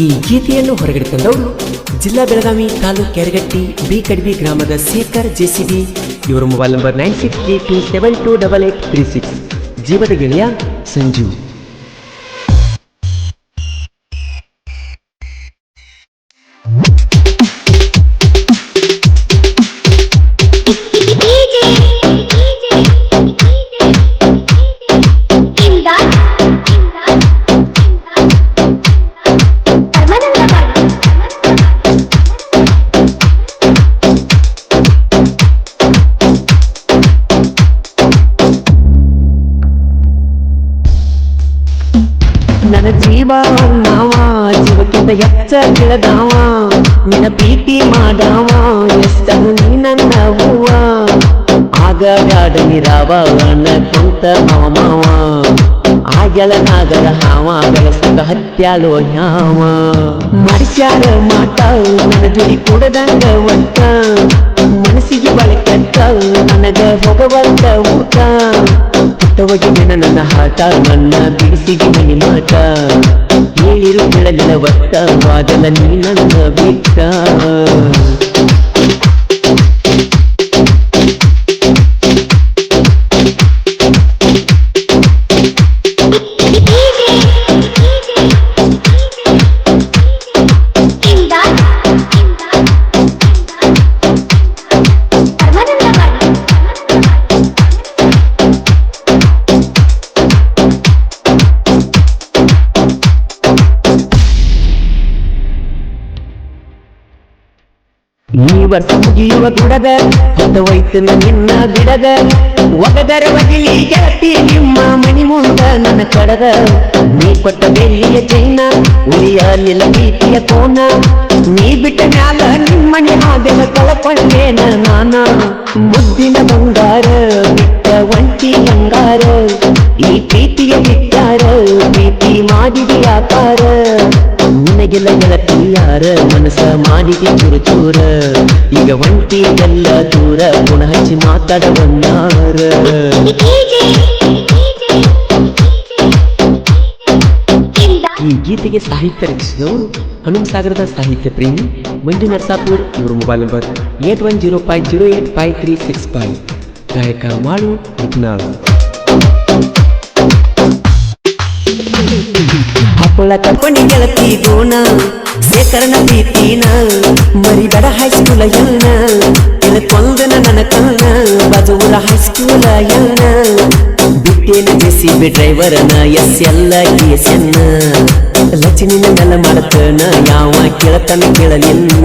ಈ ಗೀತೆಯನ್ನು ಹೊರಗಡೆ ತಂದವರು ಜಿಲ್ಲಾ ಬೆಳಗಾವಿ ತಾಲೂಕು ಕೆರಗಟ್ಟಿ ಬಿ ಕಡ್ಬಿ ಗ್ರಾಮದ ಶೇಖರ್ ಜೆಸಿಬಿ. ಇವರ ಮೊಬೈಲ್ ನಂಬರ್ 9632728836. ಜೀವದ ಗೆಳೆಯ ಸಂಜು. ನನ್ನ ಜೀವ ನಾವ ಜೀವಕ್ಕಿಂತ ಹೆಚ್ಚ ಗಿಳದಾವ ನಿನ್ನ ಪ್ರೀತಿ ಮಾಡಾವ ಎಷ್ಟನು ನೀ ನನ್ನ ಹೂವ ಆಗ ಬ್ಯಾಡ ನೀರಾವ ಕುಂತ ಮಾವ ಆಗೆಳ ನಾಗರ ಹಾವ ಬೆಳಸಂಗ ಹತ್ಯಾಲೋ ಹ್ಯಾವ ಮನುಷ್ಯಾರ ಮಾಟ ನನ್ನ ಜೋಡಿ ಕೂಡದಂಗ ಒಟ್ಟ ಮನಸ್ಸಿಗೆ ಬಳಕೆಟ್ಟ ನನಗ ಹೋಗವಂತ ಊಟ ಹುಟ್ಟವಾಗಿ ನನ್ನ ಹಾಟ ನನ್ನ ಬಿಡಿಸಿಗೆ ಮನಿ ಮಾಟ ಹೇಳಿರು ಬೆಳಗಿನ ಒಟ್ಟ ವಾದನ ನೀ ನನ್ನ ಬಿಟ್ಟ ಈ ವರ್ಷ ಮುಗಿಯುವ ಗುಡದ ಹೊತ್ತವೈತು ನಿನ್ನ ಬಿಡದ ಒಗದರ ಬದಿಲಿ ಗೆಳತಿ ನಿಮ್ಮ ಮಣಿ ಮುಂದ ನನ್ನ ಕಡದ ನೀ ಕೊಟ್ಟ ಬೆಳ್ಳಿಯ ಚೈನ ಉಳಿಯಲಿಲ್ಲ ಪ್ರೀತಿಯ ಕೋನ ನೀ ಬಿಟ್ಟ ಮ್ಯಾಲ ನಿಮ್ಮನೆ ಹಾದೆಲ ಕಳಕೊಂಡೇನ ನಾನ ಮುದ್ದಿನ ಬಂಗಾರ ಬಿಟ್ಟ ಒಂಟಿ ಬಂಗಾರ ಈ ಪ್ರೀತಿಯ ಬಿಟ್ಟಾರ ಪ್ರೀತಿ ಮಾಡಿದ ಆಕಾರ ನಿನಗೆಲ್ಲ ಗೆಳತಿ ಯಾರ ಮನಸ್ಸ ಮಾಡಿಗೆ ಚೂರು ಚೂರ ಈಗ ಒಂಟಿ ಎಲ್ಲ ದೂರ ಗುಣ ಹಚ್ಚಿ ಮಾತಾಡ ಬಂದಾರ ಈ ಗೀತೆಗೆ ಸಾಹಿತ್ಯ ರಚಿಸಿದವರು ಹನುಮಸಾಗರದ ಸಾಹಿತ್ಯ ಪ್ರೇಮಿ ಮಂಜು ನರಸಾಪುರ್. ಇವರ ಮೊಬೈಲ್ ನಂಬರ್ 8105085365. ಗಾಯಕ ಮಾಡು ನಿಪ್ನಾಳ್. ಹಪ್ಪಳ ಕರ್ಕೊಂಡಿ ಗೆಳತಿ ಗೋಣ ಶೇಖರನ ಪ್ರೀತಿನ ಮರಿಬೇಡ ಹೈಸ್ಕೂಲ ಎಲ್ನ ತಿಳ್ಕೊಂದನ ನನ್ನ ಕಣ್ಣ ಬಜೂರ ಹೈಸ್ಕೂಲ ಎಲ್ನ ಬಿಟ್ಟೇನ ಜೆಸಿಬಿ ಡ್ರೈವರನ ಎಸ್ ಎಲ್ಲ ಕೇಸನ್ನ ಲಚಿನಿನ ನೆಲ ಮಾಡತನ ಯಾವ ಕೇಳತನ ಕೇಳಲಿನ್ನ